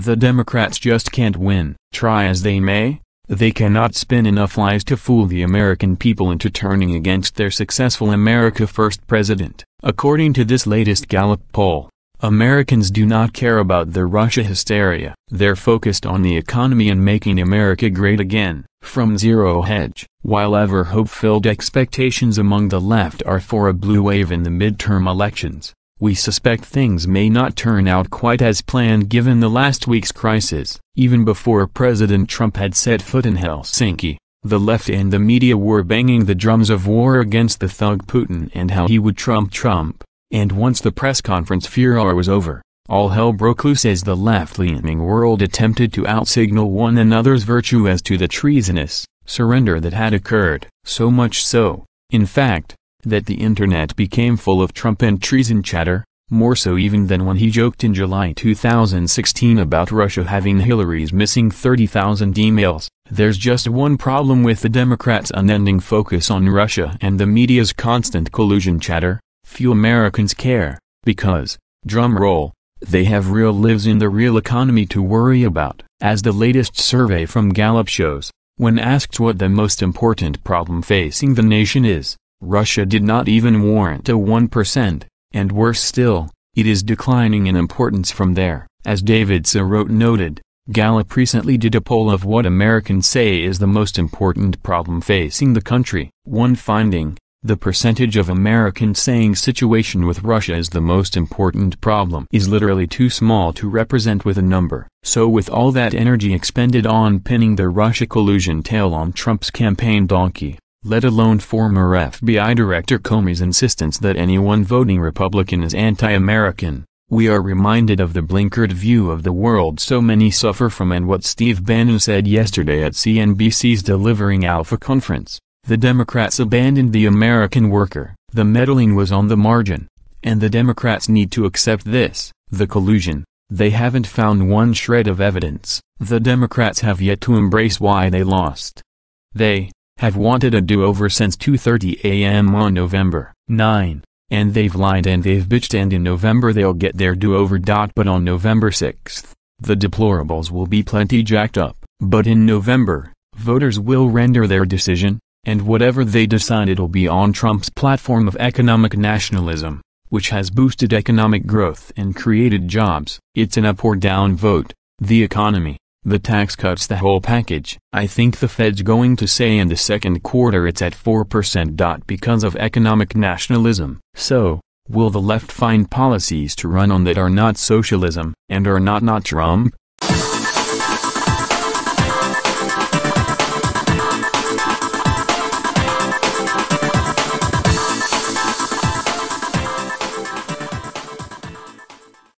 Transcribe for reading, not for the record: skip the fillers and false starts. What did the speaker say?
The Democrats just can't win. Try as they may, they cannot spin enough lies to fool the American people into turning against their successful America First president. According to this latest Gallup poll, Americans do not care about the Russia hysteria. They're focused on the economy and making America great again. From Zero Hedge, while ever hope-filled expectations among the left are for a blue wave in the midterm elections, we suspect things may not turn out quite as planned given the last week's crisis. Even before President Trump had set foot in Helsinki, the left and the media were banging the drums of war against the thug Putin and how he would trump Trump. And once the press conference furore was over, all hell broke loose as the left-leaning world attempted to outsignal one another's virtue as to the treasonous surrender that had occurred. So much so, in fact, that the internet became full of Trump and treason chatter, more so even than when he joked in July 2016 about Russia having Hillary's missing 30,000 emails. There's just one problem with the Democrats' unending focus on Russia and the media's constant collusion chatter. Few Americans care, because, drumroll, they have real lives in the real economy to worry about. As the latest survey from Gallup shows, when asked what the most important problem facing the nation is, Russia did not even warrant a 1%, and worse still, it is declining in importance from there. As David Sirot noted, Gallup recently did a poll of what Americans say is the most important problem facing the country. One finding: the percentage of Americans saying situation with Russia is the most important problem is literally too small to represent with a number. So with all that energy expended on pinning the Russia collusion tail on Trump's campaign donkey, let alone former FBI Director Comey's insistence that anyone voting Republican is anti-American, we are reminded of the blinkered view of the world so many suffer from and what Steve Bannon said yesterday at CNBC's Delivering Alpha conference. The Democrats abandoned the American worker. The meddling was on the margin, and the Democrats need to accept this. The collusion, they haven't found one shred of evidence. The Democrats have yet to embrace why they lost. They have wanted a do-over since 2:30 a.m. on November 9, and they've lied and they've bitched, and in November they'll get their do-over. But on November 6th, the deplorables will be plenty jacked up. But in November, voters will render their decision. And whatever they decide, it'll be on Trump's platform of economic nationalism, which has boosted economic growth and created jobs. It's an up or down vote. The economy, the tax cuts, the whole package. I think the Fed's going to say in the second quarter it's at 4% because of economic nationalism. So, will the left find policies to run on that are not socialism, and are not Trump?